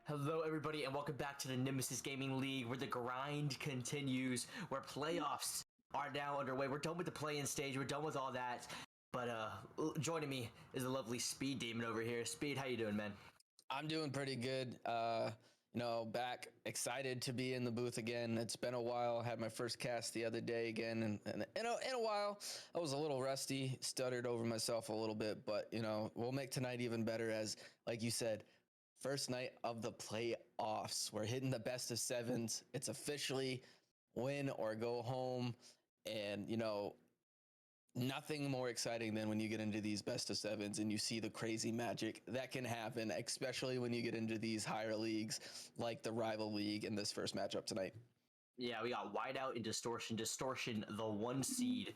Hello, everybody, and welcome back to the Nemesis Gaming League, where the grind continues, where playoffs are now underway. We're done with the play-in stage. We're done with all that. But joining me is the lovely Speed Demon over here. Speed, how you doing, man? I'm doing pretty good. Back excited to be in the booth again. It's been a while. Had my first cast the other day again, and in a while, I was a little rusty, stuttered over myself a little bit, but we'll make tonight even better. As like you said, first night of the playoffs. We're hitting the best of sevens. It's officially win or go home, and nothing more exciting than when you get into these best of sevens and you see the crazy magic that can happen, especially when you get into these higher leagues like the rival league in this first matchup tonight. Yeah, we got Whiteout and Distortion. Distortion, the 1 seed,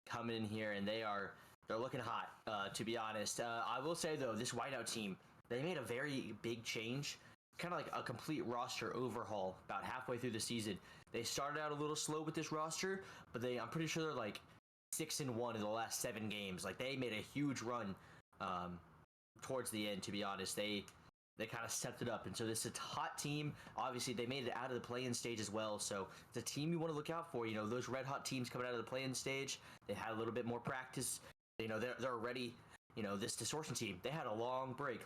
coming in here, and they're looking hot, to be honest. I will say, though, this Whiteout team, they made a very big change, kind of like a complete roster overhaul about halfway through the season. They started out a little slow with this roster, but I'm pretty sure they're like 6-1 in the last 7 games. Like, they made a huge run towards the end, to be honest. They kind of stepped it up, and so this is a hot team. Obviously, they made it out of the play-in stage as well, so it's a team you want to look out for. Those red hot teams coming out of the play-in stage, they had a little bit more practice. They're ready. This Distortion team, they had a long break,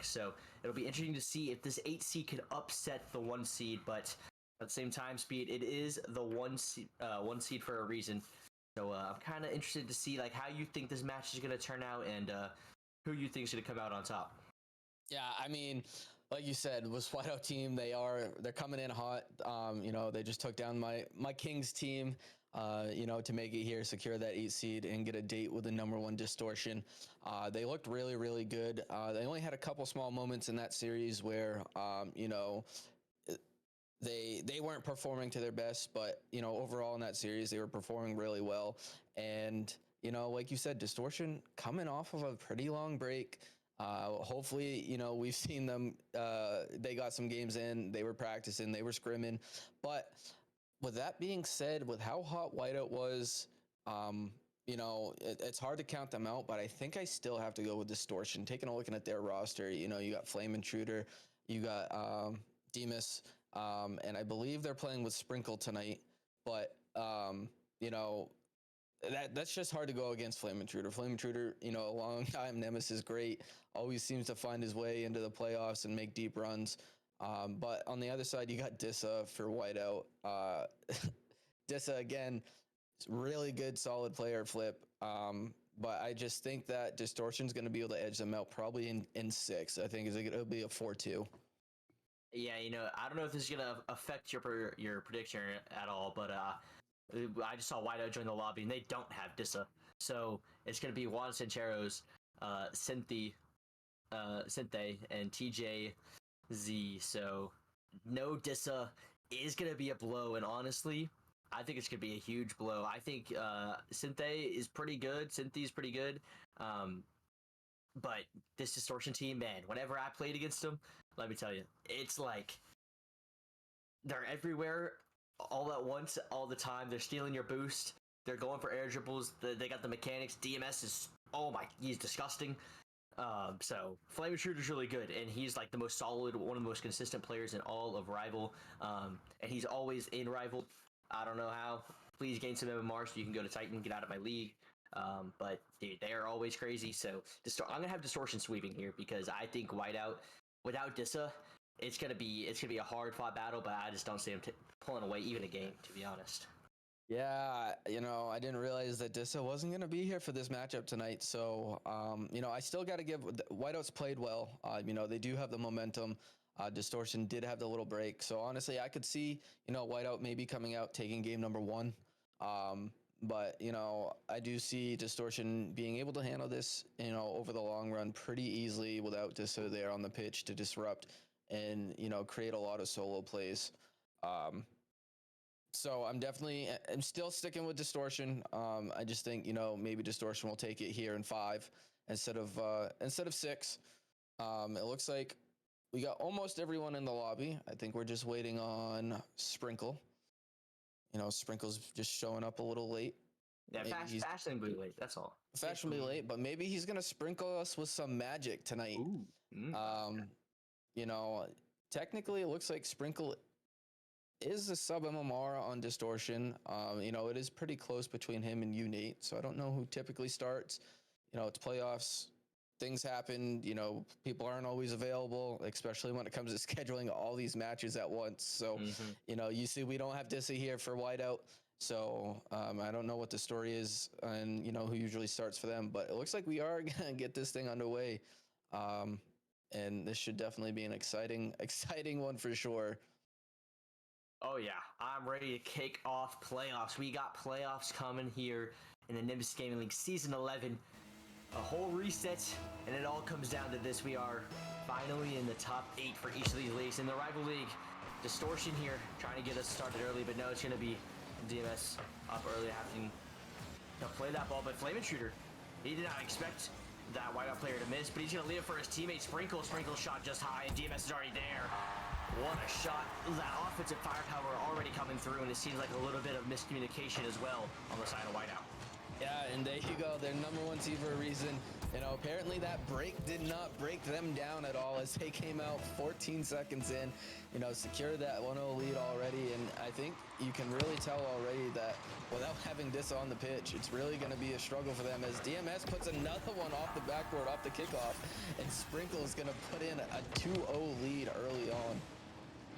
so it'll be interesting to see if this 8 seed can upset the 1 seed, but at the same time, Speed, it is the 1 seed for a reason. So I'm kind of interested to see like how you think this match is going to turn out, and who you think is going to come out on top. Yeah, I mean, like you said, was Whiteout team, they're coming in hot. They just took down my Kings team, to make it here, secure that 8 seed, and get a date with the number 1 Distortion. They looked really, really good. They only had a couple small moments in that series where, they weren't performing to their best, but overall in that series they were performing really well. And like you said, Distortion coming off of a pretty long break. Hopefully, we've seen them. They got some games in. They were practicing. They were scrimming. But with that being said, with how hot Whiteout was, it's hard to count them out. But I think I still have to go with Distortion. Taking a look at their roster, you got FlameIntruder, you got Dmis, and I believe they're playing with Sprinkle tonight. But that's just hard to go against FlameIntruder. FlameIntruder, a long time Nemesis is great. Always seems to find his way into the playoffs and make deep runs. But on the other side, you got Dissa for Whiteout. Dissa, again, really good, solid player flip. But I just think that Distortion's going to be able to edge them out probably in 6. I think it'll be a 4-2. Yeah, I don't know if this is going to affect your prediction at all, but I just saw Whiteout join the lobby, and they don't have Dissa. So it's going to be Juan Sancheros, Synthey, and Tjazz. So no Dissa is going to be a blow, and honestly, I think it's going to be a huge blow. I think Synthey is pretty good. Synthey's pretty good. But this Distortion team, man, whenever I played against them, let me tell you, it's like they're everywhere all at once, all the time. They're stealing your boost. They're going for air dribbles. They got the mechanics. DMS is, he's disgusting. So FlameIntruder's really good, and he's like the most solid, one of the most consistent players in all of Rival. And he's always in Rival. I don't know how. Please gain some MMR so you can go to Titan, get out of my league. But dude, they are always crazy. So I'm gonna have Distortion sweeping here because I think Whiteout without Dissa, it's gonna be a hard fought battle. But I just don't see him pulling away even a game, to be honest. Yeah, I didn't realize that Dissa wasn't going to be here for this matchup tonight. So, I still got to give Whiteout's played well. They do have the momentum. Distortion did have the little break. So, honestly, I could see, Whiteout maybe coming out, taking game number 1. But, I do see Distortion being able to handle this, over the long run pretty easily without Dissa there on the pitch to disrupt and, create a lot of solo plays. So I'm still sticking with Distortion. I just think, maybe Distortion will take it here in 5 instead of 6. It looks like we got almost everyone in the lobby. I think we're just waiting on Sprinkle. Sprinkle's just showing up a little late. Yeah, fashionably late. That's all. Fashionably late, but maybe he's gonna sprinkle us with some magic tonight. Ooh. technically, it looks like Sprinkle is a sub MMR on Distortion. You know, it is pretty close between him and U-Nate, so I don't know who typically starts. You know, it's playoffs. Things happen. You know, people aren't always available, especially when it comes to scheduling all these matches at once. So, you know, you see, we don't have Dissa here for Whiteout. So I don't know what the story is and, you know, who usually starts for them. But it looks like we are going to get this thing underway. And this should definitely be an exciting one for sure. Oh yeah, I'm ready to kick off playoffs. We got playoffs coming here in the Nemesis Gaming League Season 11. A whole reset, and it all comes down to this. We are finally in the top 8 for each of these leagues. In the rival league, Distortion here, trying to get us started early, but no, it's going to be DMS up early, having to play that ball. But FlameIntruder, he did not expect that Whiteout player to miss, but he's going to leave it for his teammate Sprinkle. Sprinkle shot just high, and DMS is already there. What a shot. That offensive firepower already coming through, and it seems like a little bit of miscommunication as well on the side of Whiteout. Yeah, and there you go. They're number 1 seed for a reason. You know, apparently that break did not break them down at all as they came out 14 seconds in, you know, secured that 1-0 lead already. And I think you can really tell already that without having Dissa on the pitch, it's really going to be a struggle for them as DMS puts another one off the backboard, off the kickoff, and Sprinkle is going to put in a 2-0 lead early on.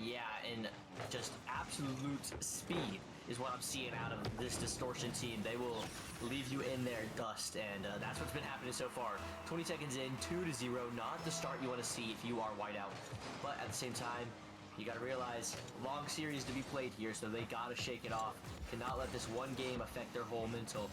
Yeah, and just absolute speed is what I'm seeing out of this Distortion team. They will leave you in their dust, and that's what's been happening so far. 20 seconds in, 2-0, not the start you want to see if you are Whiteout. But at the same time, you got to realize, long series to be played here, so they got to shake it off. Cannot let this one game affect their whole mental.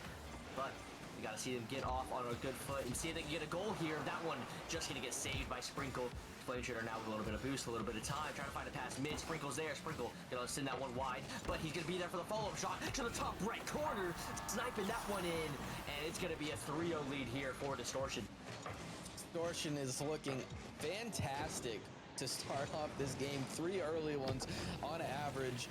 But you got to see them get off on a good foot and see if they can get a goal here. That one just going to get saved by Sprinkle. FlameIntruder now with a little bit of boost, a little bit of time, trying to find a pass mid. Sprinkle's there. Sprinkle gonna send that one wide, but he's gonna be there for the follow-up shot to the top right corner, sniping that one in, and it's gonna be a 3-0 lead here for Distortion. Distortion is looking fantastic to start off this game. 3 early ones on average.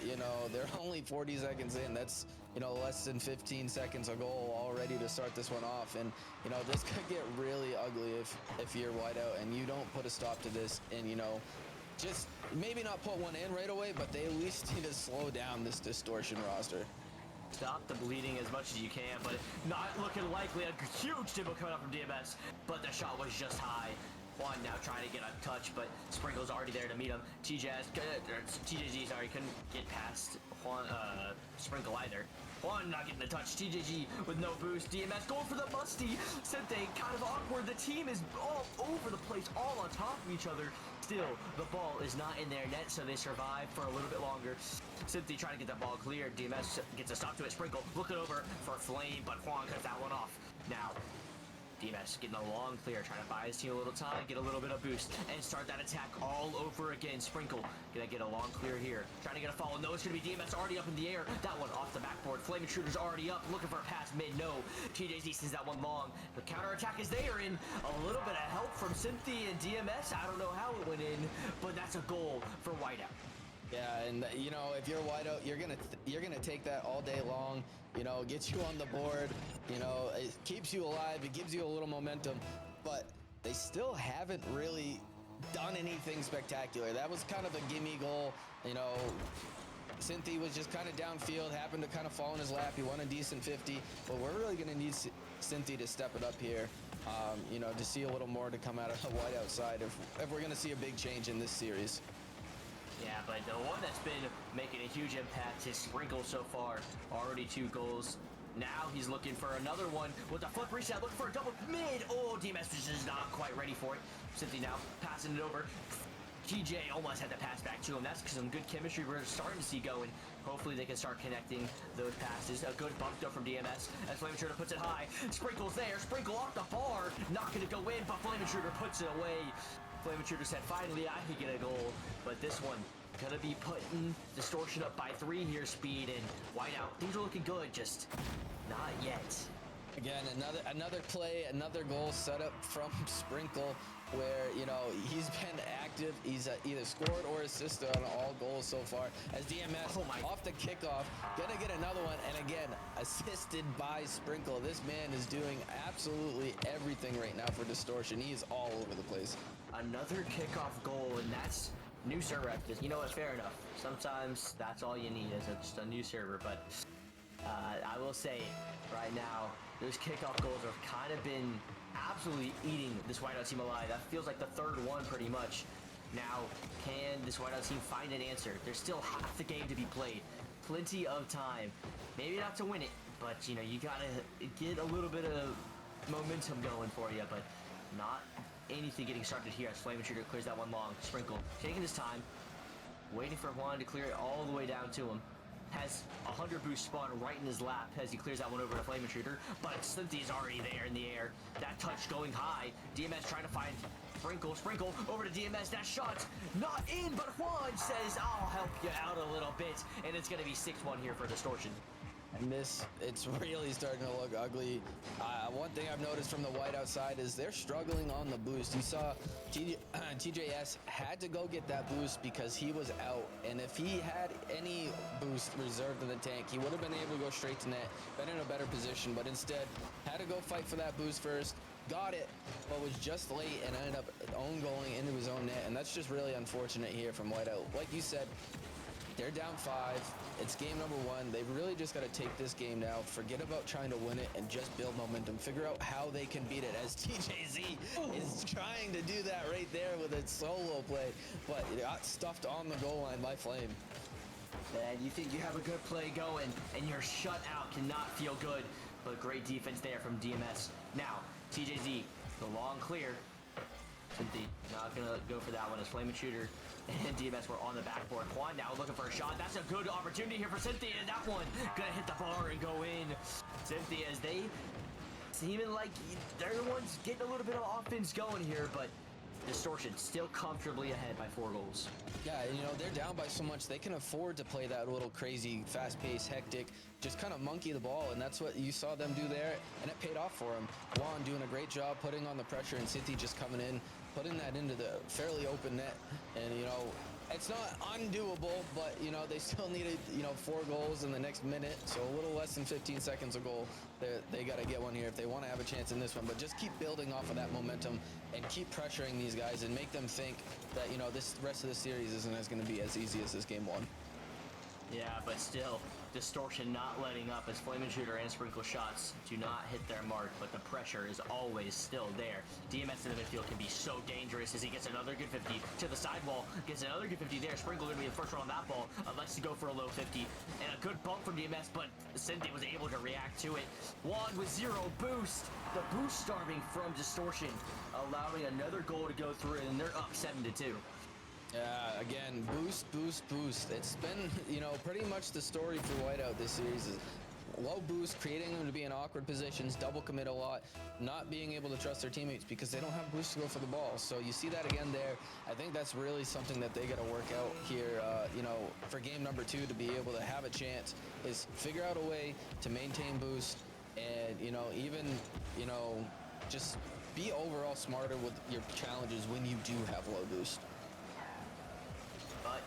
You know, they're only 40 seconds in. That's, you know, less than 15 seconds a goal already to start this one off. And, you know, this could get really ugly if you're Whiteout and you don't put a stop to this and, you know, just maybe not put one in right away, but they at least need to slow down this Distortion roster. Stop the bleeding as much as you can, but not looking likely. A huge dibble coming up from DMS, but the shot was just high. Juan now trying to get a touch, but Sprinkle's already there to meet him. Tjazz, sorry, couldn't get past Juan, Sprinkle either. Juan not getting the touch. TJG with no boost. DMS going for the musty. Synthey kind of awkward. The team is all over the place, all on top of each other. Still, the ball is not in their net, so they survive for a little bit longer. Synthey trying to get that ball cleared. DMS gets a stop to it. Sprinkle looking over for Flame, but Juan cuts that one off. Now, DMS getting a long clear, trying to buy his team a little time, get a little bit of boost, and start that attack all over again. Sprinkle gonna get a long clear here, trying to get a follow. No, it's gonna be DMS already up in the air. That one off the backboard. FlameIntruder's already up, looking for a pass mid. No, TJZ sends that one long. The counter attack is there, and a little bit of help from Synthey and DMS. I don't know how it went in, but that's a goal for Whiteout. Yeah, and you know, if you're Whiteout, you're gonna take that all day long. You know, gets you on the board. You know, it keeps you alive. It gives you a little momentum, but they still haven't really done anything spectacular. That was kind of a gimme goal. You know, Synthey was just kind of downfield, happened to kind of fall in his lap. He won a decent 50, but we're really gonna need Synthey to step it up here. You know, to see a little more to come out of the Whiteout side if we're gonna see a big change in this series. Yeah, but the one that's been making a huge impact is Sprinkle so far. Already 2 goals. Now he's looking for another one with a flip reset, looking for a double mid. Oh, DMS is just not quite ready for it. Synthey now passing it over. TJ almost had to pass back to him. That's some good chemistry we're starting to see going. Hopefully they can start connecting those passes. A good bump though from DMS as FlameIntruder puts it high. Sprinkle's there. Sprinkle off the bar. Not going to go in, but FlameIntruder puts it away. FlameIntruder said, finally I can get a goal. But this one gonna be putting Distortion up by 3 here, speed, and Whiteout. Things are looking good, just not yet. Again, another play, another goal set up from Sprinkle, where, you know, he's been active. He's either scored or assisted on all goals so far. As DMS off the kickoff, gonna get another one, and again, assisted by Sprinkle. This man is doing absolutely everything right now for Distortion. He is all over the place. Another kickoff goal, and that's new server active. You know what? Fair enough. Sometimes that's all you need is just a new server. But I will say right now, those kickoff goals have kind of been absolutely eating this Whiteout team alive. That feels like the third one pretty much. Now, can this Whiteout team find an answer? There's still half the game to be played. Plenty of time. Maybe not to win it, but you know, you gotta get a little bit of momentum going for you, but not anything getting started here as FlameIntruder clears that one long. Sprinkle taking his time, waiting for Juan to clear it all the way down to him. Has 100 boost spawn right in his lap as he clears that one over to FlameIntruder, but Synthey's already there in the air. That touch going high. DMS trying to find Sprinkle over to DMS. That shot not in, but Juan says, I'll help you out a little bit, and it's going to be 6-1 here for Distortion. And it's really starting to look ugly. One thing I've noticed from the Whiteout side is they're struggling on the boost. You saw Tjazz had to go get that boost because he was out. And if he had any boost reserved in the tank, he would have been able to go straight to net, been in a better position, but instead had to go fight for that boost first. Got it, but was just late and ended up own goaling into his own net. And that's just really unfortunate here from Whiteout. Like you said, they're down 5. It's game number 1. They've really just got to take this game now. Forget about trying to win it and just build momentum. Figure out how they can beat it, as Tjazz is trying to do that right there with a solo play, but it got stuffed on the goal line by Flame. And you think you have a good play going, and your shutout cannot feel good, but great defense there from DMS. Now, Tjazz, the long clear. Synthey not gonna go for that one as FlameIntruder and DMS were on the backboard. Juan now looking for a shot. That's a good opportunity here for Synthey, and that one gonna hit the bar and go in. Synthey, as they seeming like they're the ones getting a little bit of offense going here, but Distortion still comfortably ahead by 4 goals. Yeah, and you know, they're down by so much, they can afford to play that little crazy, fast-paced, hectic, just kind of monkey the ball, and that's what you saw them do there, and it paid off for him. Juan doing a great job putting on the pressure, and Synthey just coming in, putting that into the fairly open net, and you know, it's not undoable, but you know, they still needed, you know, 4 goals in the next minute, so a little less than 15 seconds a goal. They got to get one here if they want to have a chance in this one, but just keep building off of that momentum and keep pressuring these guys and make them think that, you know, this rest of the series isn't as going to be as easy as this game 1. Yeah, but still, Distortion not letting up as FlameIntruder and Sprinkle shots do not hit their mark, but the pressure is always still there. DMS in the midfield can be so dangerous as he gets another good 50 to the sidewall, gets another good 50 there. Sprinkle going to be the first one on that ball, likes to go for a low 50, and a good bump from DMS, but Synthey was able to react to it. Juan with 0 boost, the boost starving from Distortion, allowing another goal to go through, and they're up 7-2. Yeah, again, boost. It's been, you know, pretty much the story for Whiteout this series is low boost, creating them to be in awkward positions, double commit a lot, not being able to trust their teammates because they don't have boost to go for the ball. So you see that again there. I think that's really something that they got to work out here, you know, for game number 2 to be able to have a chance is figure out a way to maintain boost and, you know, even, you know, just be overall smarter with your challenges when you do have low boost. But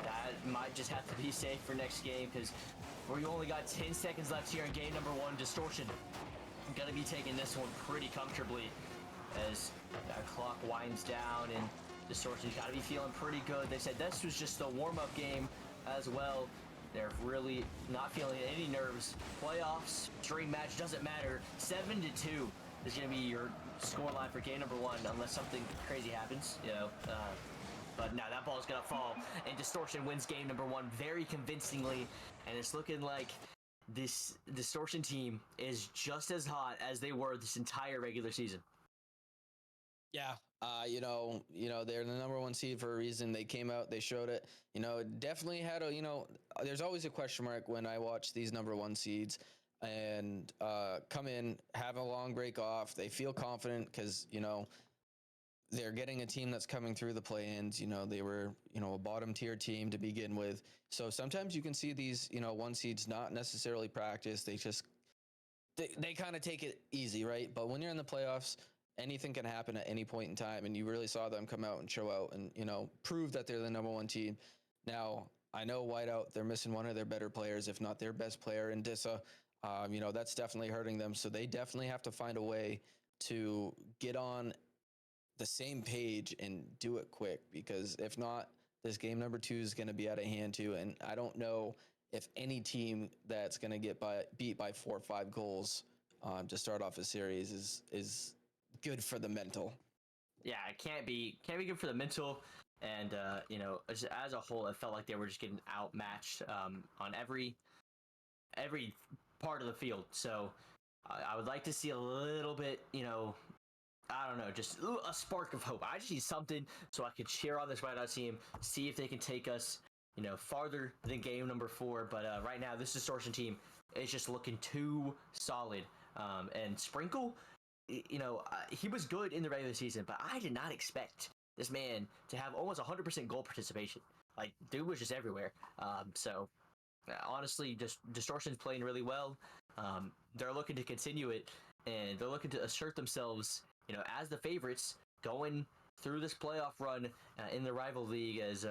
that might just have to be safe for next game because we only got 10 seconds left here in game number 1. Distortion gonna be taking this one pretty comfortably as that clock winds down, and Distortion's gotta be feeling pretty good. They said this was just a warm-up game as well. They're really not feeling any nerves. Playoffs, dream match, doesn't matter. 7-2 is gonna be your scoreline for game number 1 unless something crazy happens, you know. But now that ball is going to fall, and Distortion wins game number 1 very convincingly, and it's looking like this Distortion team is just as hot as they were this entire regular season. Yeah, you know, they're the number 1 seed for a reason. They came out, they showed it. You know, definitely had a, you know, there's always a question mark when I watch these number 1 seeds and come in, have a long break off. They feel confident because, you know, they're getting a team that's coming through the play-ins. You know, they were, you know, a bottom tier team to begin with. So sometimes you can see these, you know, 1 seeds not necessarily practice. They just, they kind of take it easy, right? But when you're in the playoffs, anything can happen at any point in time. And you really saw them come out and show out and, you know, prove that they're the number 1 team. Now, I know Whiteout, they're missing one of their better players, if not their best player in Dissa. You know, that's definitely hurting them. So they definitely have to find a way to get on the same page and do it quick, because if not, this game number 2 is going to be out of hand too. And I don't know if any team that's going to get beat by 4 or 5 goals to start off a series is good for the mental. Yeah, it can't be good for the mental. And as a whole, it felt like they were just getting outmatched on every part of the field. So I would like to see a little bit, I don't know, just a spark of hope. I just need something so I can cheer on this Whiteout team, see if they can take us, farther than game number 4. But right now, this Distortion team is just looking too solid. And Sprinkle, he was good in the regular season, but I did not expect this man to have almost 100% goal participation. Like, dude was just everywhere. Honestly, just Distortion's playing really well. They're looking to continue it, and they're looking to assert themselves, as the favorites going through this playoff run in the rival league. As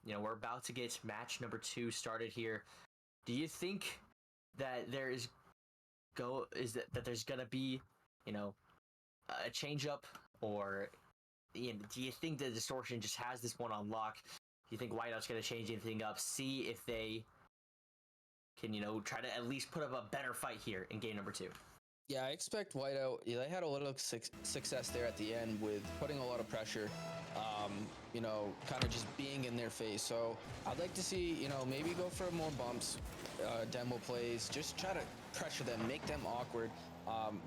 we're about to get match number 2 started here. Do you think that there's gonna be, a change up, or do you think the Distortion just has this one on lock? Do you think Whiteout's gonna change anything up? See if they can, try to at least put up a better fight here in game number 2. Yeah, I expect Whiteout. They had a little success there at the end with putting a lot of pressure, kind of just being in their face. So I'd like to see, maybe go for more bumps, demo plays, just try to pressure them, make them awkward.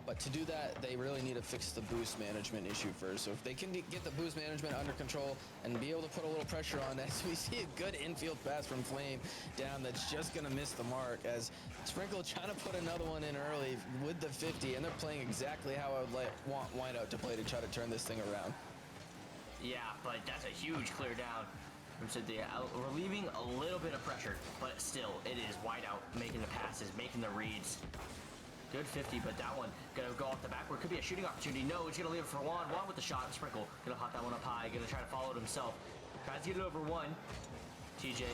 But to do that, they really need to fix the boost management issue first. So if they can get the boost management under control and be able to put a little pressure on, as we see a good infield pass from Flame down that's just going to miss the mark, as Sprinkle trying to put another one in early with the 50, and they're playing exactly how I would want Whiteout to play to try to turn this thing around. Yeah, but that's a huge clear down from Synthey. Relieving a little bit of pressure, but still, it is Whiteout making the passes, making the reads. Good 50, but that one gonna go off the backward. Could be a shooting opportunity. No, he's gonna leave it for Juan. Juan with the shot. Sprinkle gonna hop that one up high. Gonna try to follow it himself. Tries to get it over one. TJ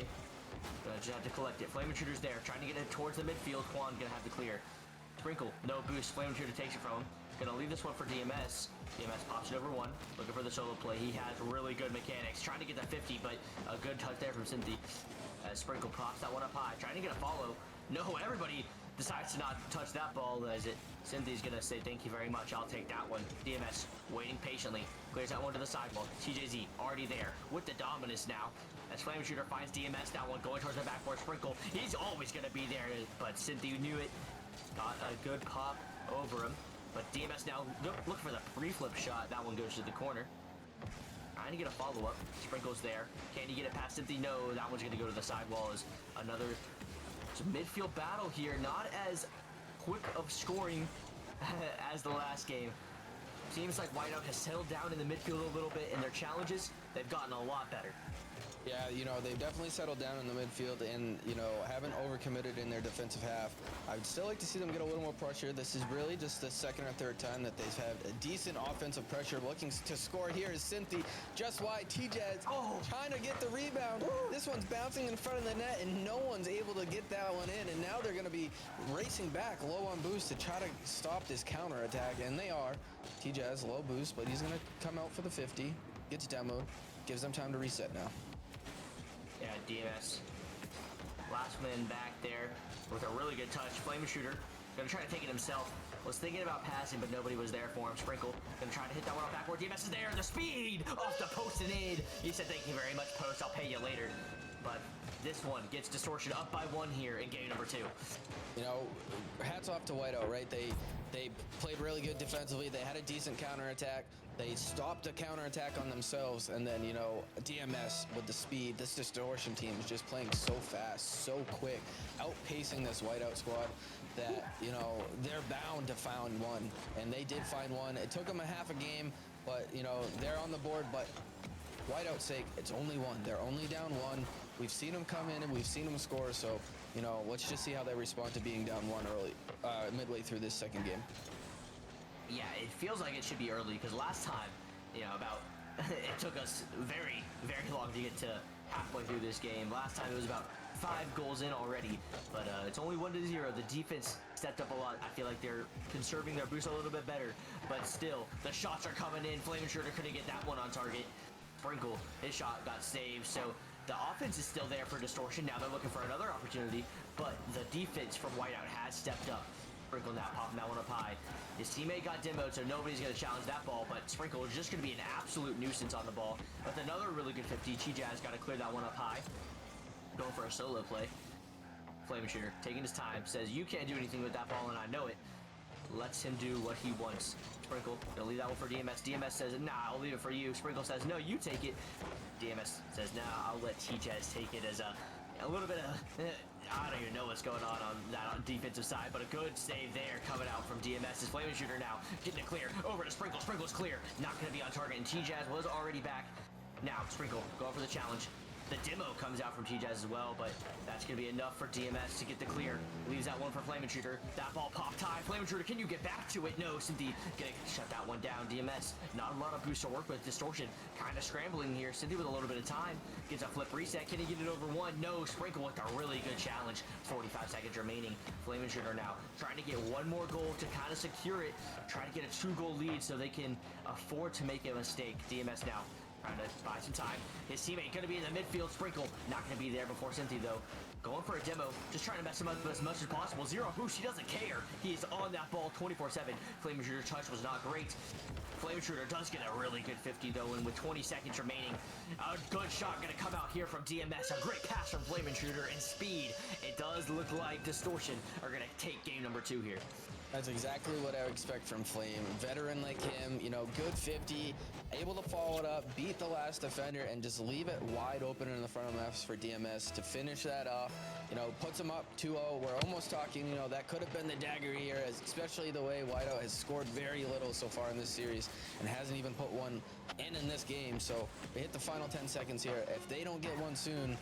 gonna just have to collect it. FlameIntruder's there, trying to get it towards the midfield. Juan gonna have to clear. Sprinkle, no boost. FlameIntruder takes it from him. Gonna leave this one for DMS. DMS pops it over one. Looking for the solo play. He has really good mechanics. Trying to get that 50, but a good touch there from Synthey. As Sprinkle pops that one up high. Trying to get a follow. No, everybody decides to not touch that ball, as Synthey's gonna say thank you very much, I'll take that one. DMS waiting patiently, clears that one to the sidewall. TJZ already there with the dominance now, as FlameIntruder finds DMS, that one going towards the backboard. Sprinkle, he's always gonna be there, but Synthey knew it, got a good pop over him, but DMS now look for the pre-flip shot. That one goes to the corner. Trying to get a follow-up. Sprinkle's there. Can he get it past Synthey? No, that one's gonna go to the sidewall. As another midfield battle here, not as quick of scoring as the last game. Seems like Whiteout has settled down in the midfield a little bit, and their challenges, they've gotten a lot better. Yeah, they've definitely settled down in the midfield and, haven't overcommitted in their defensive half. I would still like to see them get a little more pressure. This is really just the second or third time that they've had a decent offensive pressure. Looking to score here is Synthey. Just wide, Tjazz trying to get the rebound. This one's bouncing in front of the net, and no one's able to get that one in. And now they're going to be racing back low on boost to try to stop this counterattack, and they are. Tjazz, low boost, but he's going to come out for the 50. Gets demoed. Gives them time to reset now. Yeah, DMS. Last man back there with a really good touch. FlameIntruder gonna try to take it himself. Was thinking about passing, but nobody was there for him. Sprinkle gonna try to hit that one off backward. DMS is there. The speed off the post and in. He said, "Thank you very much, post. I'll pay you later." But this one gets Distortion up by 1 here in game number 2. Hats off to Whiteout, right? They played really good defensively. They had a decent counterattack. They stopped the counterattack on themselves, and then, DMS with the speed. This Distortion team is just playing so fast, so quick, outpacing this Whiteout squad that, they're bound to find one, and they did find one. It took them a half a game, but, they're on the board, but Whiteout's sake, it's only one. They're only down 1. We've seen them come in, and we've seen them score, so, let's just see how they respond to being down 1 early, midway through this second game. Yeah, it feels like it should be early, because last time, it took us very, very long to get to halfway through this game. Last time it was about 5 goals in already, but it's only 1-0. The defense stepped up a lot. I feel like they're conserving their boost a little bit better, but still, the shots are coming in. FlameIntruder couldn't get that one on target. Sprinkle, his shot got saved, so the offense is still there for Distortion. Now they're looking for another opportunity, but the defense from Whiteout has stepped up. Sprinkle now popping that one up high. His teammate got demoed, so nobody's going to challenge that ball, but Sprinkle is just going to be an absolute nuisance on the ball. With another really good 50, Tjazz got to clear that one up high. Going for a solo play. FlameIntruder taking his time, says you can't do anything with that ball, and I know it. Lets him do what he wants. Sprinkle, gonna leave that one for DMS. DMS says, nah, I'll leave it for you. Sprinkle says, no, you take it. DMS says, nah, I'll let Tjazz take it as a little bit of, I don't even know what's going on that defensive side, but a good save there coming out from DMS. His FlameIntruder now getting it clear. Over to Sprinkle. Sprinkle's clear. Not gonna be on target, and Tjazz was already back. Now, Sprinkle, going for the challenge. The demo comes out from Tjazz as well, but that's going to be enough for DMS to get the clear. Leaves that one for FlameIntruder. That ball popped high. FlameIntruder, can you get back to it? No, Synthey gonna shut that one down. DMS, not a lot of boost to work with. Distortion, kind of scrambling here. Synthey with a little bit of time. Gets a flip reset. Can he get it over one? No. Sprinkle with a really good challenge. 45 seconds remaining. FlameIntruder now trying to get one more goal to kind of secure it. Trying to get a 2-goal lead so they can afford to make a mistake. DMS now trying to buy some time. His teammate going to be in the midfield. Sprinkle not going to be there before Synthey though. Going for a demo, just trying to mess him up as much as possible. Zero boost, he doesn't care. He is on that ball 24/7. FlameIntruder's touch was not great. FlameIntruder does get a really good 50 though, and with 20 seconds remaining, a good shot going to come out here from DMS. A great pass from FlameIntruder and speed. It does look like Distortion are going to take game number 2 here. That's exactly what I would expect from Flame. Veteran like him, you know, good 50, able to follow it up, beat the last defender, and just leave it wide open in the front of nets for DMS to finish that off. You know, puts him up 2-0. We're almost talking, you know, that could have been the dagger here, especially the way Whiteout has scored very little so far in this series and hasn't even put one in this game. So they hit the final 10 seconds here. If they don't get one soon,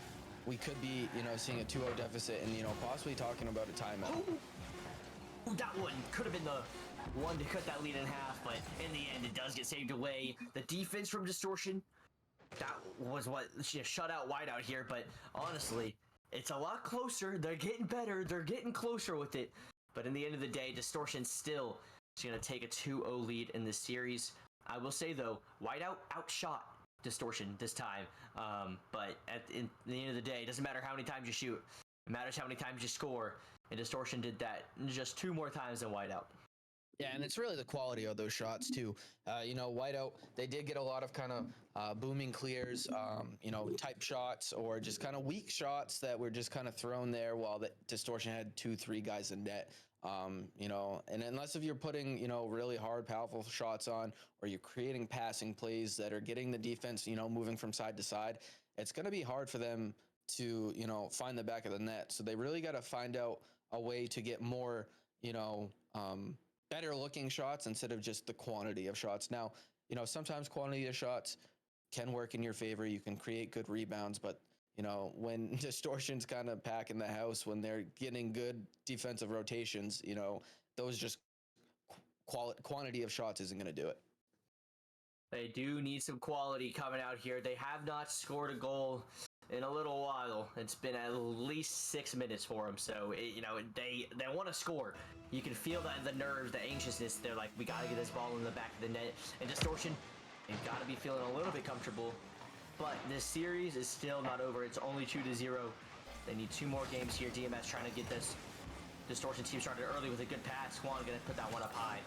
we could be, you know, seeing a 2-0 deficit and, you know, possibly talking about a timeout. That one could have been the one to cut that lead in half, but in the end, it does get saved away. The defense from Distortion, that was what shut out Whiteout here, but honestly, it's a lot closer. They're getting better. They're getting closer with it. But in the end of the day, Distortion still is going to take a 2-0 lead in this series. I will say, though, Whiteout outshot Distortion this time. But in the end of the day, it doesn't matter how many times you shoot. It matters how many times you score. And Distortion did that just 2 more times than Whiteout. Yeah, and it's really the quality of those shots too. You know, Whiteout, they did get a lot of kind of booming clears, you know, type shots or just kind of weak shots that were just kind of thrown there while the Distortion had 2-3 guys in net. You know, and unless if you're putting, you know, really hard, powerful shots on, or you're creating passing plays that are getting the defense, you know, moving from side to side, it's going to be hard for them to, you know, find the back of the net. So they really got to find out a way to get more, you know, better looking shots instead of just the quantity of shots. Now, you know, sometimes quantity of shots can work in your favor. You can create good rebounds, but, you know, when Distortion's kind of packing the house, when they're getting good defensive rotations, you know, those just quantity of shots isn't going to do it. They do need some quality coming out here. They have not scored a goal in a little while. It's been at least 6 minutes for them, so you know, they want to score. You can feel that the nerves, the anxiousness. They're like, we got to get this ball in the back of the net. And Distortion, they've got to be feeling a little bit comfortable. But this series is still not over. It's only 2-0. They need 2 more games here. DMS trying to get this Distortion team started early with a good pass. Juan gonna put that one up high.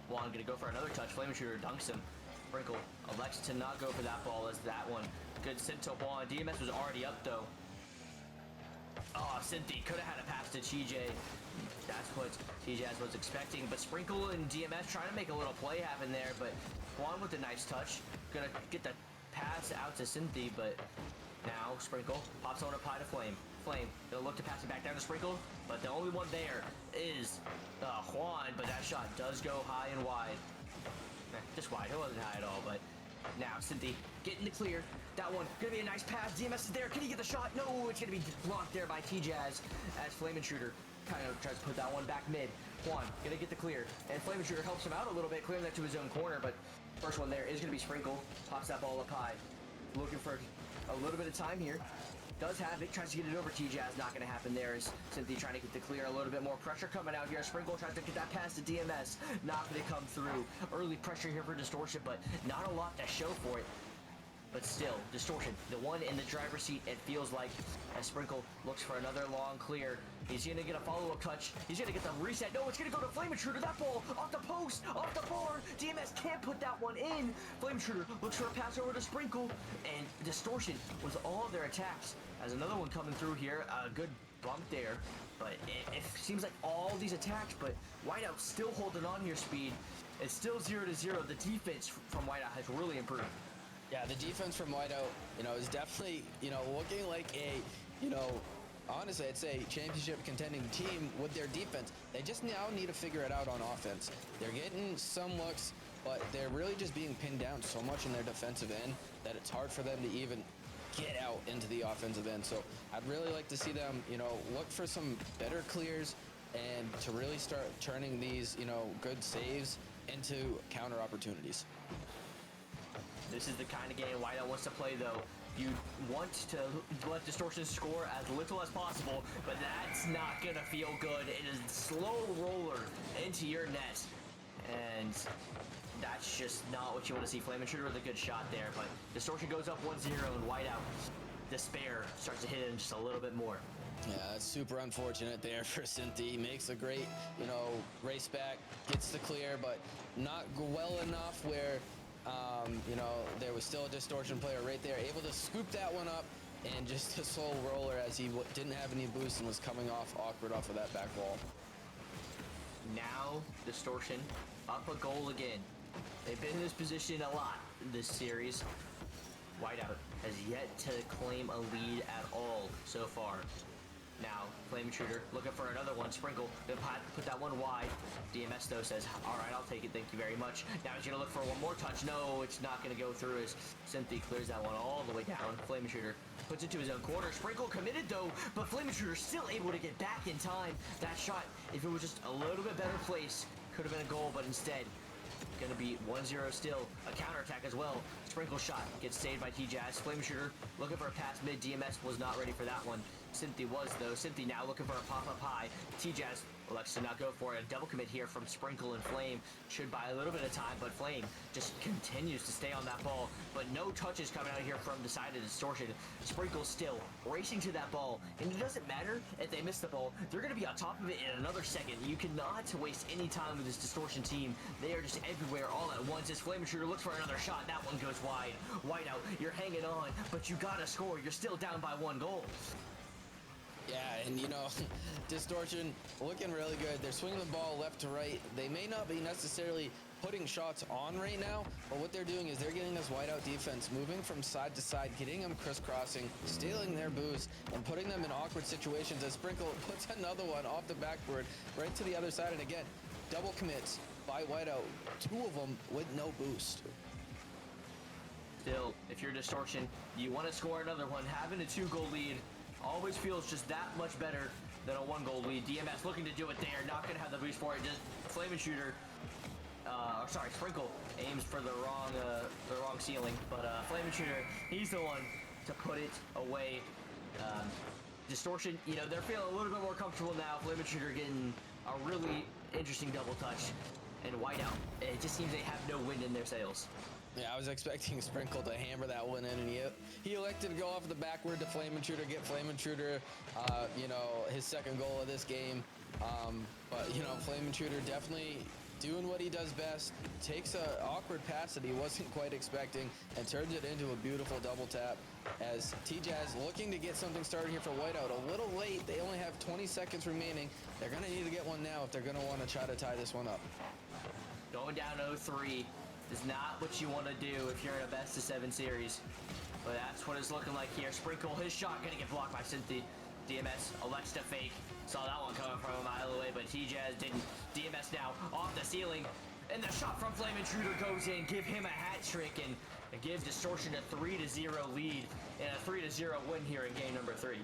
Juan gonna go for another touch. FlameIntruder dunks him. Sprinkle elects to not go for that ball as that one. Good sent to Juan. DMS was already up though. Oh, Synthey could have had a pass to TJ. That's what Tjazz was expecting. But Sprinkle and DMS trying to make a little play happen there. But Juan with a nice touch. Gonna get the pass out to Synthey, but now Sprinkle pops on up high to Flame. Flame, they'll look to pass it back down to Sprinkle, but the only one there is Juan, but that shot does go high and wide. Just wide, it wasn't high at all, but now Synthey getting the clear. That one, gonna be a nice pass. DMS is there, can he get the shot? No, it's gonna be blocked there by Tjazz as FlameIntruder kind of tries to put that one back mid. Juan, gonna get the clear, and FlameIntruder helps him out a little bit, clearing that to his own corner, but first one there is gonna be Sprinkle. Pops that ball up high. Looking for a little bit of time here. does have it, tries to get it over Tjazz, not going to happen there. Is Synthey trying to get the clear, a little bit more pressure coming out here. Sprinkle tries to get that pass to DMS, not going to come through. Early pressure here for Distortion, but not a lot to show for it. But still, Distortion, the one in the driver's seat, it feels like, as Sprinkle looks for another long clear. He's going to get a follow-up touch. He's going to get the reset. No, it's going to go to FlameIntruder. That ball off the post, off the bar. DMS can't put that one in. FlameIntruder looks for a pass over to Sprinkle. And Distortion with all of their attacks. As another one coming through here. A good bump there. But it seems like all these attacks, but Whiteout still holding on here, Speed. It's still 0-0. The defense from Whiteout has really improved. Yeah, the defense from Whiteout, is definitely, looking like a, honestly, I'd say championship contending team with their defense. They just now need to figure it out on offense. They're getting some looks, but they're really just being pinned down so much in their defensive end that it's hard for them to even get out into the offensive end. So I'd really like to see them, look for some better clears and to really start turning these, good saves into counter opportunities. This is the kind of game Whiteout wants to play, though. You want to let Distortion score as little as possible, but that's not going to feel good. It is a slow roller into your net, and that's just not what you want to see. FlameIntruder with a good shot there, but Distortion goes up 1-0, and Whiteout, despair, starts to hit him just a little bit more. Yeah, that's super unfortunate there for Synthey. Makes a great, race back, gets the clear, but not well enough where... there was still a Distortion player right there, able to scoop that one up, and just a soul roller as he didn't have any boost and was coming off awkward off of that back wall. Now, Distortion up a goal again. They've been in this position a lot this series. Whiteout has yet to claim a lead at all so far. Now, FlameIntruder looking for another one. Sprinkle, gonna put that one wide. DMS, though, says, all right, I'll take it. Thank you very much. Now he's going to look for one more touch. No, it's not going to go through as Synthey clears that one all the way down. FlameIntruder puts it to his own corner. Sprinkle committed, though, but FlameIntruder still able to get back in time. That shot, if it was just a little bit better place, could have been a goal, but instead, going to be 1-0 still. A counterattack as well. Sprinkle shot gets saved by Tjazz. FlameIntruder looking for a pass mid. DMS was not ready for that one. Synthey was, though. Synthey now looking for a pop-up high. Tjazz elects to not go for it. A double commit here from Sprinkle and Flame. Should buy a little bit of time, but Flame just continues to stay on that ball. But no touches coming out here from the side of Distortion. Sprinkle still racing to that ball. And it doesn't matter if they miss the ball. They're going to be on top of it in another second. You cannot waste any time with this Distortion team. They are just everywhere all at once. As FlameIntruder looks for another shot. That one goes wide. Whiteout, you're hanging on, but you got to score. You're still down by 1 goal. Yeah, and Distortion looking really good. They're swinging the ball left to right. They may not be necessarily putting shots on right now, but what they're doing is they're getting this Whiteout defense moving from side to side, getting them crisscrossing, stealing their boost, and putting them in awkward situations as Sprinkle puts another one off the backboard right to the other side. And again, double commits by Whiteout, 2 of them with no boost. Still, if you're Distortion, you want to score another one. Having a 2-goal lead always feels just that much better than a 1-goal lead. DMS looking to do it there, not going to have the boost for it. Just FlameIntruder, Sprinkle aims for the wrong ceiling, but FlameIntruder, he's the one to put it away. Distortion, they're feeling a little bit more comfortable now. FlameIntruder getting a really interesting double touch, and Whiteout, it just seems they have no wind in their sails. Yeah, I was expecting Sprinkle to hammer that one in, and he elected to go off the backward to FlameIntruder, get FlameIntruder, his second goal of this game. But FlameIntruder definitely doing what he does best, takes an awkward pass that he wasn't quite expecting, and turns it into a beautiful double tap. As Tjazz looking to get something started here for Whiteout, a little late. They only have 20 seconds remaining. They're going to need to get one now if they're going to want to try to tie this one up. Going down 0-3. Is not what you want to do if you're in a best-of-7 series. But that's what it's looking like here. Sprinkle, his shot going to get blocked by Synthey. DMS elects to fake. Saw that one coming from a mile away, but Tjazz didn't. DMS now off the ceiling. And the shot from FlameIntruder goes in. Give him a hat trick and give Distortion a 3-0 lead and a 3-0 win here in game number 3.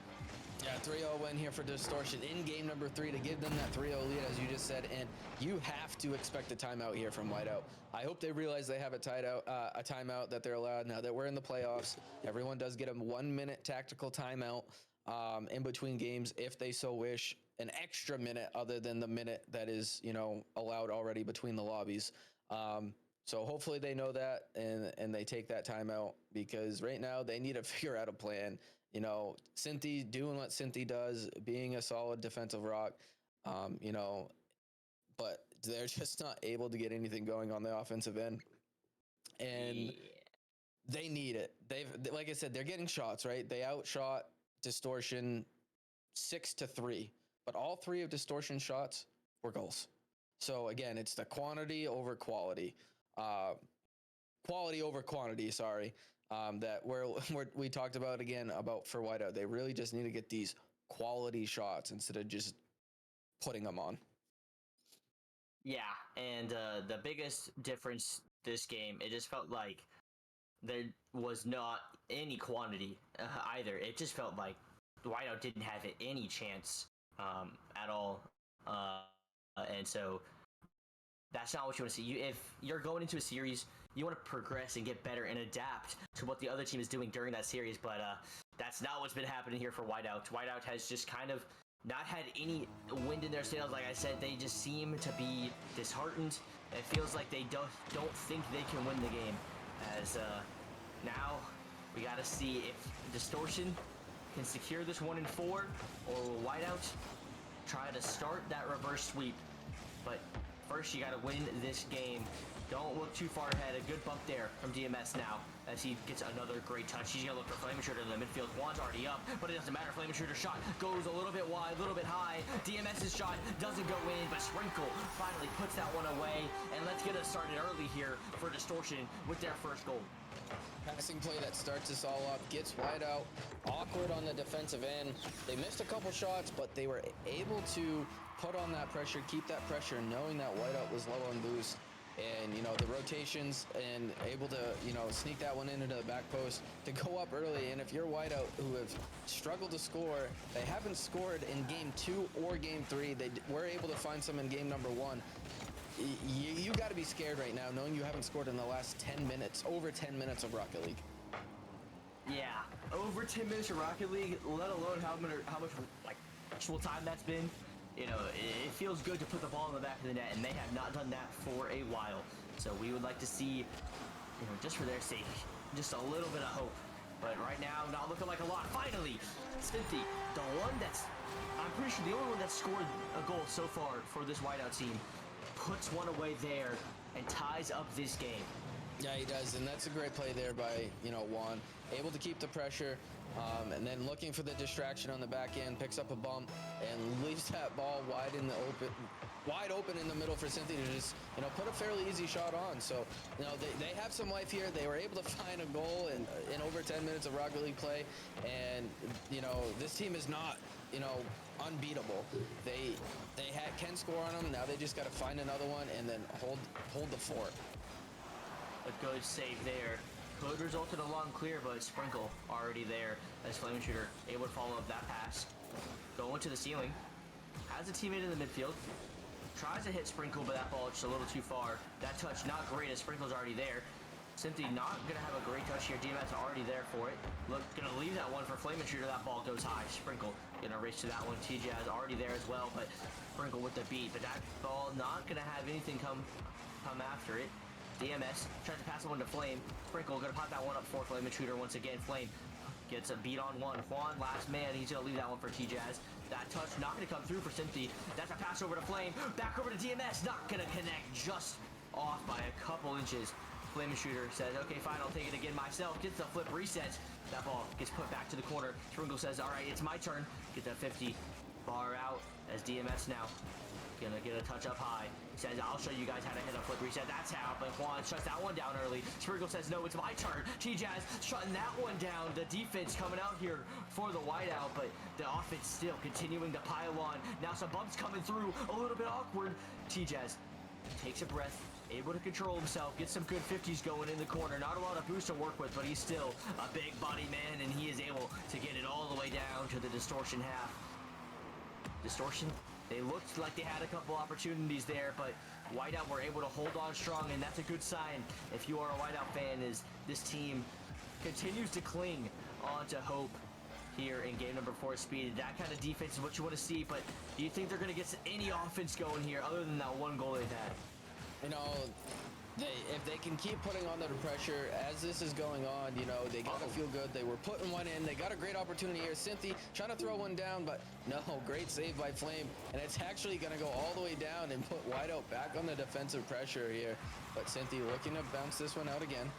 Yeah, 3-0 win here for Distortion in game number 3 to give them that 3-0 lead, as you just said, and you have to expect a timeout here from Whiteout. I hope they realize they have a timeout that they're allowed now that we're in the playoffs. Everyone does get a 1-minute tactical timeout in between games if they so wish, an extra minute other than the minute that is, allowed already between the lobbies. So hopefully they know that and they take that timeout, because right now they need to figure out a plan. Synthey doing what Synthey does, being a solid defensive rock, but they're just not able to get anything going on the offensive end. And they need it. Like I said, they're getting shots, right? They outshot Distortion 6-3, but all 3 of Distortion shots were goals. So again, it's the quantity over quality. Quality over quantity, sorry. That we talked about again about for Whiteout. They really just need to get these quality shots instead of just putting them on. Yeah, and the biggest difference this game, it just felt like there was not any quantity either. It just felt like Whiteout didn't have any chance at all. And so that's not what you want to see. If you're going into a series, you want to progress and get better and adapt to what the other team is doing during that series, but that's not what's been happening here for Whiteout. Whiteout has just kind of not had any wind in their sails. Like I said, they just seem to be disheartened. It feels like they don't think they can win the game. As now we got to see if Distortion can secure this 1-4, or will Whiteout try to start that reverse sweep. But first, you got to win this game. Don't look too far ahead. A good bump there from DMS now as he gets another great touch. He's going to look for FlameIntruder in the midfield. Juan's already up, but it doesn't matter. FlameIntruder's shot goes a little bit wide, a little bit high. DMS's shot doesn't go in, but Sprinkle finally puts that one away. And let's get us started early here for Distortion with their first goal. Passing play that starts us all up, gets Whiteout awkward on the defensive end. They missed a couple shots, but they were able to put on that pressure, keep that pressure, knowing that Whiteout was low on boost. And, the rotations and able to, sneak that one into the back post to go up early. And if you're Whiteout, who have struggled to score, they haven't scored in game 2 or game 3. They were able to find some in game number 1. You got to be scared right now, knowing you haven't scored in the last 10 minutes, over 10 minutes of Rocket League. Yeah, over 10 minutes of Rocket League, let alone how much actual time that's been. It feels good to put the ball in the back of the net, and they have not done that for a while. So we would like to see, just for their sake, just a little bit of hope. But right now, not looking like a lot. Finally, Synthey, the one that's, I'm pretty sure the only one that's scored a goal so far for this Whiteout team, puts one away there and ties up this game. Yeah, he does, and that's a great play there by, Juan. Able to keep the pressure, and then looking for the distraction on the back end, picks up a bump, and leaves that ball wide open in the middle for Synthey to just, put a fairly easy shot on. So, they have some life here. They were able to find a goal in over 10 minutes of Rocket League play, and, this team is not, unbeatable. They can score on them. Now they just got to find another one and then hold the fort. A good save there. Could result in a long clear, but Sprinkle already there as FlameIntruder able to follow up that pass. Going to the ceiling. Has a teammate in the midfield. Tries to hit Sprinkle, but that ball is just a little too far. That touch not great as Sprinkle's already there. Synthey not going to have a great touch here. DMS already there for it. Look, going to leave that one for FlameIntruder. That ball goes high. Sprinkle going to race to that one. Tjazz already there as well, but Sprinkle with the beat. But that ball not going to have anything come after it. DMS tries to pass the one to Flame. Sprinkle going to pop that one up for FlameIntruder once again. Flame gets a beat on one. Juan, last man. He's going to leave that one for Tjazz. That touch not going to come through for Synthey. That's a pass over to Flame. Back over to DMS. Not going to connect. Just off by a couple inches. FlameIntruder says, okay, fine, I'll take it again myself. Gets the flip, resets. That ball gets put back to the corner. Sprinkle says, all right, it's my turn. Get that 50 bar out as DMS now. Gonna get a touch up high. He says, I'll show you guys how to hit a flip reset. That's how, but Juan shuts that one down early. Sprinkle says, no, it's my turn. Tjazz shutting that one down. The defense coming out here for the Whiteout, but the offense still continuing to pile on. Now some bumps coming through, a little bit awkward. Tjazz takes a breath, able to control himself, get some good 50s going in the corner. Not a lot of boost to work with, but he's still a big body man, and he is able to get it all the way down to the Distortion half. Distortion, they looked like they had a couple opportunities there, but Whiteout were able to hold on strong, and that's a good sign if you are a Whiteout fan, is this team continues to cling on to hope here in game number 4 speed. That kind of defense is what you want to see, but do you think they're going to get any offense going here other than that one goal they've had? You know, if they can keep putting on the pressure as this is going on, you know, they got to feel good. They were putting one in. They got a great opportunity here. Synthey trying to throw one down, but no, great save by Flame. And it's actually going to go all the way down and put Whiteout back on the defensive pressure here. But Synthey looking to bounce this one out again.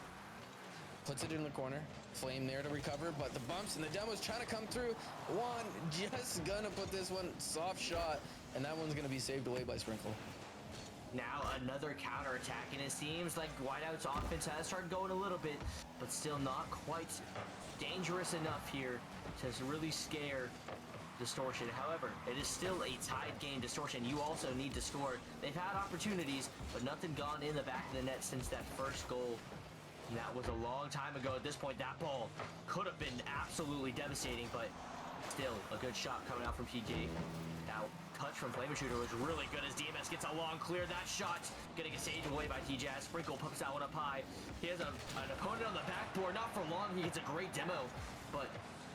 Puts it in the corner. Flame there to recover, but the bumps and the demo's trying to come through. One, just gonna put this one soft shot, and that one's gonna be saved away by Sprinkle. Now another counterattack, and it seems like Whiteout's offense has started going a little bit, but still not quite dangerous enough here to really scare Distortion. However, it is still a tied game. Distortion, you also need to score. They've had opportunities, but nothing gone in the back of the net since that first goal. And that was a long time ago. At this point, that ball could have been absolutely devastating, but still a good shot coming out from TJ. Now, touch from FlameIntruder was really good as DMS gets a long clear. That shot getting saved away by Tjazz. Sprinkle pumps that one up high. He has an opponent on the backboard. Not for long. He gets a great demo, but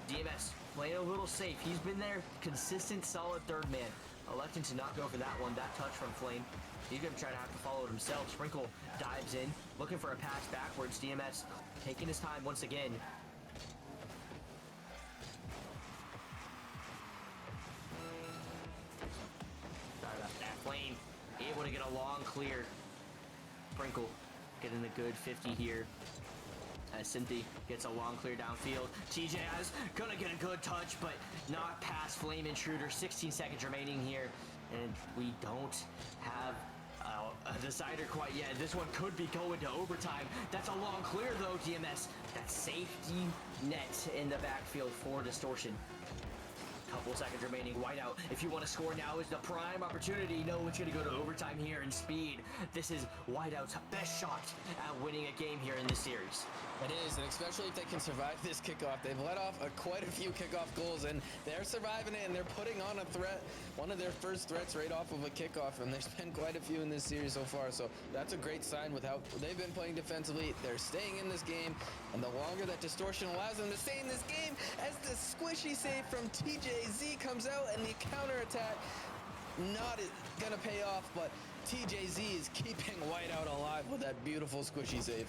DMS playing a little safe. He's been there, consistent, solid third man. Electing to not go for that one. That touch from Flame. He's going to try to have to follow it himself. Sprinkle dives in, looking for a pass backwards. DMS taking his time once again. Sorry about that. Flame able to get a long clear. Sprinkle getting a good 50 here. As Synthey gets a long clear downfield. Tjazz gonna get a good touch, but not past FlameIntruder. 16 seconds remaining here, and we don't have a decider quite yet. This one could be going to overtime. That's a long clear though, DMS. That safety net in the backfield for Distortion. Couple seconds remaining. Whiteout, if you want to score now, is the prime opportunity. No, it's going to go to overtime here in speed. This is Whiteout's best shot at winning a game here in this series. It is, and especially if they can survive this kickoff. They've let off quite a few kickoff goals, and they're surviving it, and they're putting on a threat. One of their first threats right off of a kickoff, and there's been quite a few in this series so far. So that's a great sign with how they've been playing defensively. They're staying in this game, and the longer that Distortion allows them to stay in this game, as the squishy save from TJZ comes out, and the counterattack not gonna pay off, but TJZ is keeping Whiteout alive with that beautiful squishy save.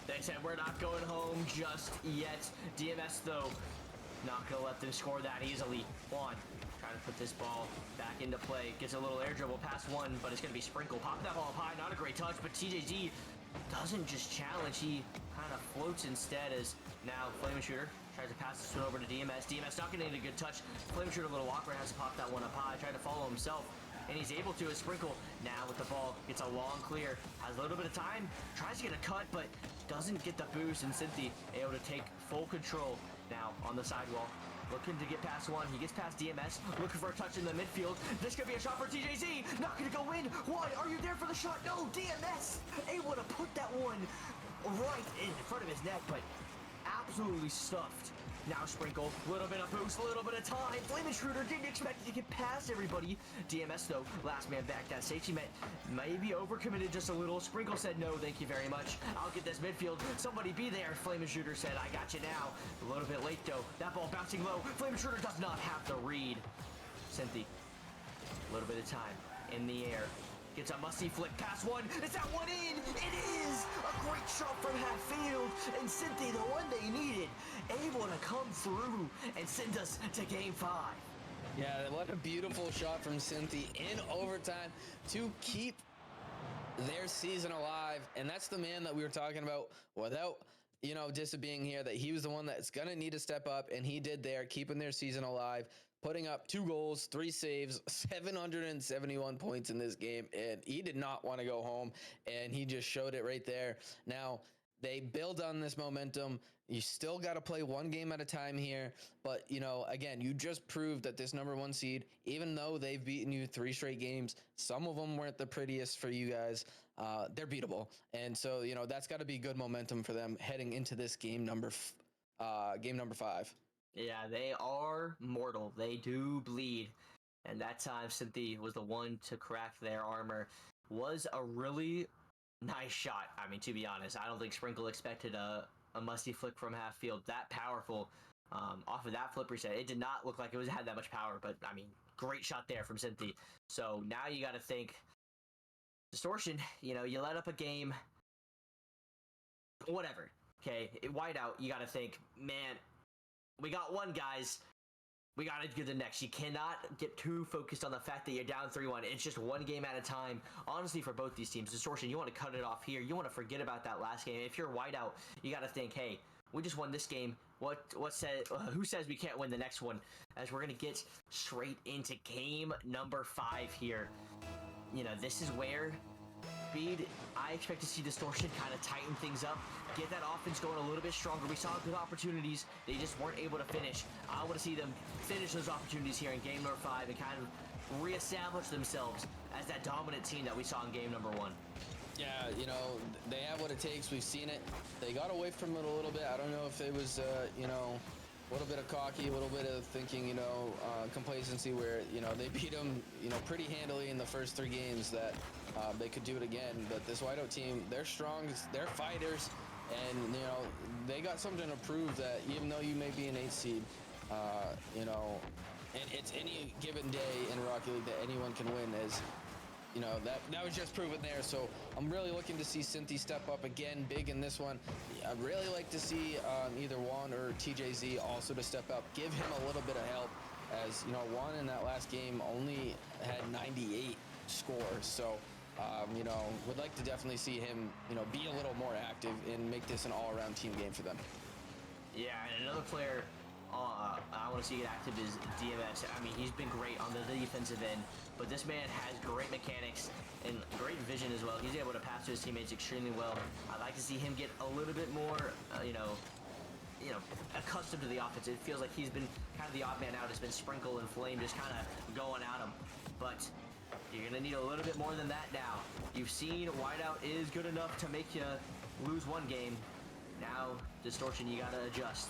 They said we're not going home just yet. DMS, though, not going to let them score that easily. Juan trying to put this ball back into play. Gets a little air dribble past one, but it's going to be Sprinkle. Popping that ball up high. Not a great touch, but TJZ doesn't just challenge. He kind of floats instead as now FlameIntruder tries to pass this one over to DMS. DMS not getting a good touch. FlameIntruder a little awkward. Has to pop that one up high. Trying to follow himself. And he's able to. As Sprinkle now with the ball gets a long clear, has a little bit of time, tries to get a cut, but doesn't get the boost. And Synthey able to take full control now on the sidewall, looking to get past one. He gets past DMS, looking for a touch in the midfield. This could be a shot for TJZ. Not gonna go in. Why are you there for the shot? No, DMS able to put that one right in front of his net, but absolutely stuffed. Now Sprinkle, little bit of boost, little bit of time. FlameIntruder didn't expect to get past everybody. DMS though, last man back. That safety net maybe overcommitted just a little. Sprinkle said no, thank you very much. I'll get this midfield. Somebody be there. FlameIntruder said, I got you now. A little bit late though. That ball bouncing low. FlameIntruder does not have the read. Synthey, a little bit of time in the air. Gets a musty flick past one. Is that one in? It is! A great shot from half field. And Synthey, the one they needed, able to come through and send us to game 5. Yeah, what a beautiful shot from Synthey in overtime to keep their season alive. And that's the man that we were talking about without, you know, Dissa being here, that he was the one that's going to need to step up. And he did there, keeping their season alive. Putting up 2 goals, 3 saves, 771 points in this game, and he did not want to go home, and he just showed it right there. Now, they build on this momentum. You still got to play one game at a time here, but, you know, again, you just proved that this #1 seed, even though they've beaten you 3 straight games, some of them weren't the prettiest for you guys. they're beatable. And so, that's got to be good momentum for them heading into this game number 5. Yeah, they are mortal. They do bleed. And that time, Synthey was the one to crack their armor. Was a really nice shot. I mean, to be honest, I don't think Sprinkle expected a musty flick from half field that powerful. Off of that flip reset, it did not look like it had that much power, but I mean, great shot there from Synthey. So now you got to think Distortion. You let up a game, whatever. Okay, Whiteout, you got to think, man, we got one, guys. We got to get the next. You cannot get too focused on the fact that you're down 3-1. It's just one game at a time. Honestly, for both these teams, Distortion, you want to cut it off here. You want to forget about that last game. If you're Whiteout, you got to think, hey, we just won this game. Who says we can't win the next one? As we're going to get straight into game number 5 here. This is where Speed, I expect to see Distortion kind of tighten things up, get that offense going a little bit stronger. We saw good opportunities. They just weren't able to finish. I want to see them finish those opportunities here in game number 5 and kind of reestablish themselves as that dominant team that we saw in game number 1. Yeah, they have what it takes. We've seen it. They got away from it a little bit. I don't know if it was, a little bit of cocky, a little bit of thinking, complacency where, they beat them, pretty handily in the first 3 games that they could do it again. But this Whiteout team, they're strong, they're fighters, and, they got something to prove that even though you may be an 8 seed, and it's any given day in Rocket League that anyone can win is, that was just proven there. So I'm really looking to see Synthey step up again big in this one. I'd really like to see either Juan or Tjazz also to step up, give him a little bit of help, as Juan in that last game only had 98 scores. So would like to definitely see him be a little more active and make this an all-around team game for them. Yeah, and another player I want to see get active is Dms. I mean, he's been great on the defensive end, but this man has great mechanics and great vision as well. He's able to pass to his teammates extremely well. I'd like to see him get a little bit more, accustomed to the offense. It feels like he's been kind of the odd man out. It's been Sprinkle and Flame just kind of going at him, but you're going to need a little bit more than that now. You've seen Whiteout is good enough to make you lose one game. Now, Distortion, you got to adjust.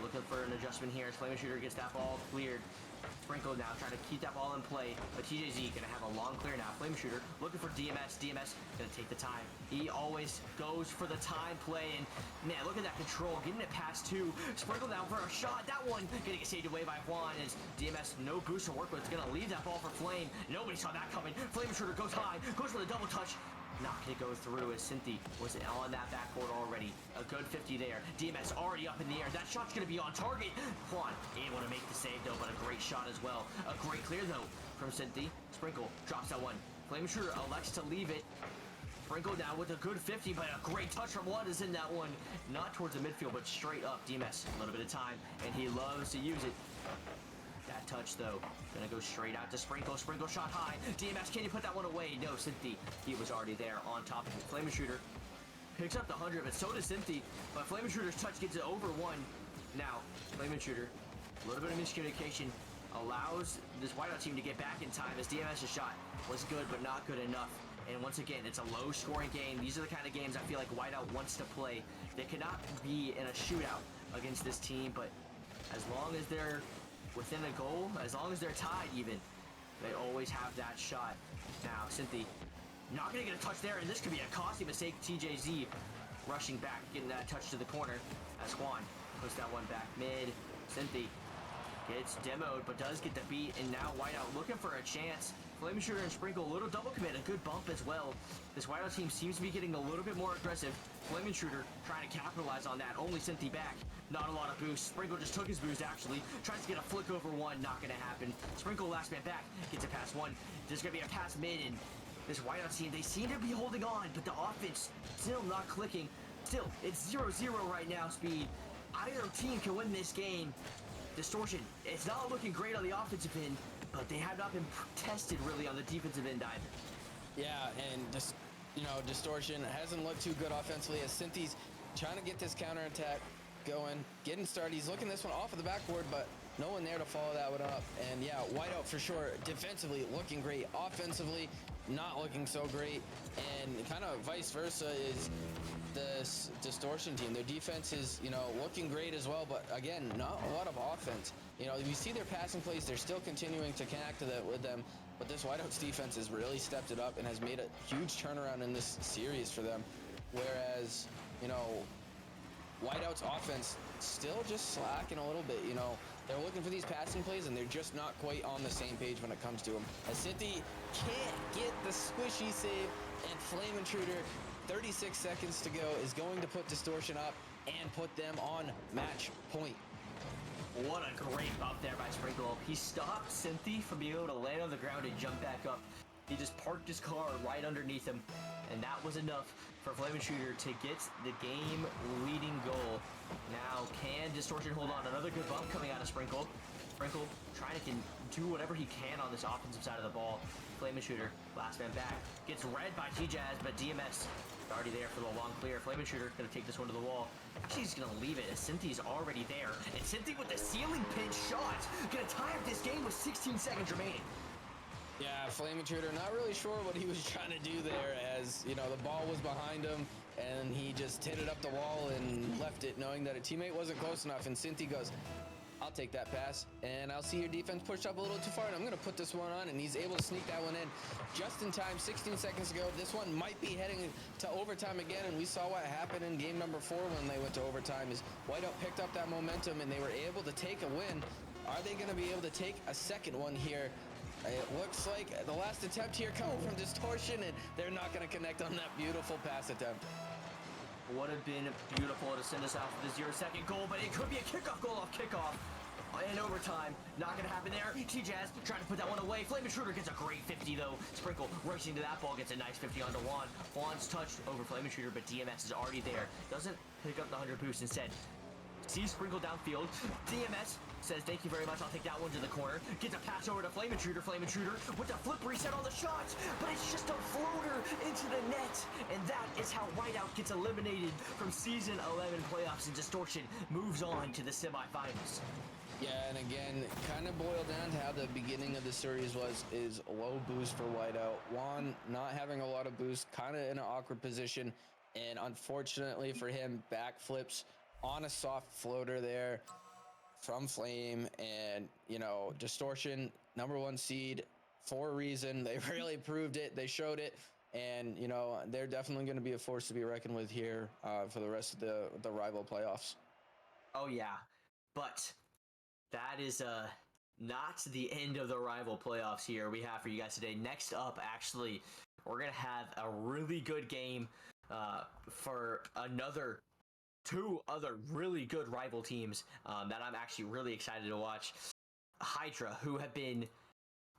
Looking for an adjustment here as FlameIntruder gets that ball cleared. Sprinkle now trying to keep that ball in play, but Tjazz gonna have a long clear now. FlameIntruder looking for Dms. Dms gonna take the time. He always goes for the time play, and man, look at that control, getting it past 2. Sprinkle down for a shot. That one gonna get saved away by Juan as Dms no boost to work with. It's gonna leave that ball for Flame. Nobody saw that coming. FlameIntruder goes high, goes for the double touch. Not gonna go through as Synthey was on that backboard already. A good 50 there. Dms already up in the air. That shot's gonna be on target. Juan able to make the save though, but a great shot as well. A great clear though from Synthey. Sprinkle drops that one. FlameIntruder elects to leave it. Sprinkle now with a good 50, but a great touch from Juan is in that one. Not towards the midfield, but straight up. Dms, a little bit of time, and he loves to use it. That touch though, gonna go straight out to Sprinkle. Sprinkle shot high. Dms, can you put that one away? No, Synthey, he was already there on top of it. FlameIntruder picks up the 100, but so does Synthey. But FlameIntruder's touch gets it over 1. Now, FlameIntruder, a little bit of miscommunication, allows this Whiteout team to get back in time as DMS's shot was good, but not good enough. And once again, it's a low-scoring game. These are the kind of games I feel like Whiteout wants to play. They cannot be in a shootout against this team, but as long as they're within a goal, as long as they're tied even, they always have that shot. Now, Synthey not gonna get a touch there, and this could be a costly mistake. Tjazz rushing back, getting that touch to the corner as Juan puts that one back mid. Synthey gets demoed, but does get the beat, and now Whiteout looking for a chance. FlameIntruder and Sprinkle, a little double commit, a good bump as well. This Whiteout team seems to be getting a little bit more aggressive. FlameIntruder trying to capitalize on that, only Synthey back. Not a lot of boost. Sprinkle just took his boost, actually. Tries to get a flick over 1, not gonna happen. Sprinkle last man back, gets a pass 1. There's gonna be a pass mid, and this Whiteout team, they seem to be holding on, but the offense still not clicking. Still, it's 0-0 right now, Speed. Either team can win this game. Distortion, it's not looking great on the offensive end, but they have not been tested really on the defensive end either. Yeah, and just, Distortion hasn't looked too good offensively as Synthey's trying to get this counterattack going, getting started. He's looking this one off of the backboard, but no one there to follow that one up. And yeah, Whiteout for sure, defensively looking great, offensively not looking so great, and kind of vice versa is this Distortion team. Their defense is, you know, looking great as well, but again, not a lot of offense. You know, you see their passing plays, they're still continuing to connect to that with them, but this Whiteout's defense has really stepped it up and has made a huge turnaround in this series for them. Whereas, you know, Whiteout's offense still just slacking a little bit. You know, they're looking for these passing plays and they're just not quite on the same page when it comes to them. As Synthey can't get the squishy save, and FlameIntruder, 36 seconds to go, is going to put Distortion up and put them on match point. What a great bump there by Sprinkle. He stopped Synthey from being able to land on the ground and jump back up. He just parked his car right underneath him, and that was enough for FlameIntruder to get the game-leading goal. Now, can Distortion hold on? Another good bump coming out of Sprinkle. Sprinkle trying to do whatever he can on this offensive side of the ball. FlameIntruder, last man back, gets read by Tjazz, but Dmis already there for the long clear. FlameIntruder gonna take this one to the wall. She's gonna leave it as Synthey's already there. And Synthey with the ceiling pin shot, gonna tie up this game with 16 seconds remaining. Yeah, FlameIntruder, not really sure what he was trying to do there, as, you know, the ball was behind him and he just hit it up the wall and left it, knowing that a teammate wasn't close enough. And Synthey goes, I'll take that pass, and I'll see your defense pushed up a little too far, and I'm going to put this one on, and he's able to sneak that one in just in time. 16 seconds ago, this one might be heading to overtime again, and we saw what happened in game number 4 when they went to overtime, is Whiteout picked up that momentum, and they were able to take a win. Are they going to be able to take a second one here? It looks like the last attempt here coming from Distortion, and they're not going to connect on that beautiful pass attempt. Would have been beautiful to send us out for the 0-second goal, but it could be a kickoff goal off kickoff. In overtime, not gonna happen there. Tjazz trying to put that one away. FlameIntruder gets a great 50 though. Sprinkle racing to that ball, gets a nice 50 onto Juan. Juan's touched over FlameIntruder, but Dms is already there. Doesn't pick up the 100 boost, instead sees Sprinkle downfield. Dms says, thank you very much, I'll take that one to the corner. Gets a pass over to FlameIntruder. FlameIntruder with the flip reset on the shots, but it's just a floater into the net. And that is how Whiteout gets eliminated from Season 11 playoffs, and Distortion moves on to the semifinals. Yeah, and again, kind of boiled down to how the beginning of the series was, is low boost for Whiteout. Juan not having a lot of boost, kind of in an awkward position, and unfortunately for him, backflips on a soft floater there from Flame. And, you know, Distortion, #1 seed for a reason. They really proved it. They showed it. And, you know, they're definitely going to be a force to be reckoned with here for the rest of the rival playoffs. Oh, yeah. But that is not the end of the rival playoffs here we have for you guys today. Next up, actually, we're going to have a really good game for two other really good rival teams that I'm actually really excited to watch. Hydra, who have been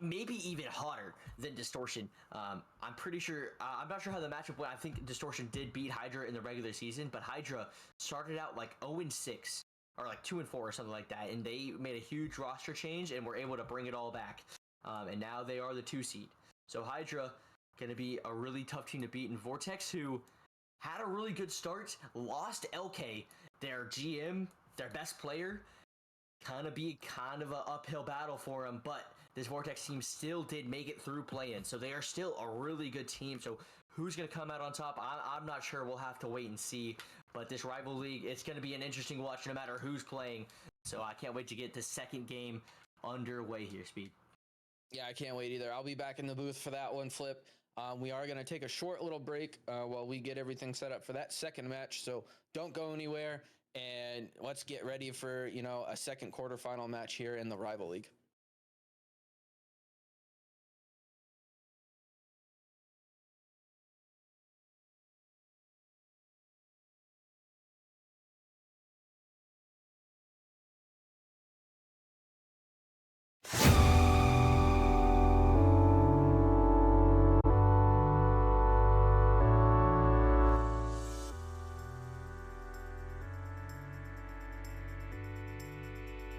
maybe even hotter than Distortion. I'm pretty sure, I'm not sure how the matchup went. I think Distortion did beat Hydra in the regular season, but Hydra started out like 0-6. Or like 2-4 or something like that, and they made a huge roster change and were able to bring it all back. And now they are the 2 seed. So Hydra gonna be a really tough team to beat. And Vortex, who had a really good start, lost LK, their GM, their best player, kind of an uphill battle for them. But this Vortex team still did make it through play-in, so they are still a really good team. So who's gonna come out on top? I'm not sure. We'll have to wait and see. But this rival league, it's going to be an interesting watch no matter who's playing. So I can't wait to get the second game underway here, Speed. Yeah, I can't wait either. I'll be back in the booth for that one, Flip. We are going to take a short little break while we get everything set up for that second match. So don't go anywhere, and let's get ready for, you know, a second quarterfinal match here in the rival league.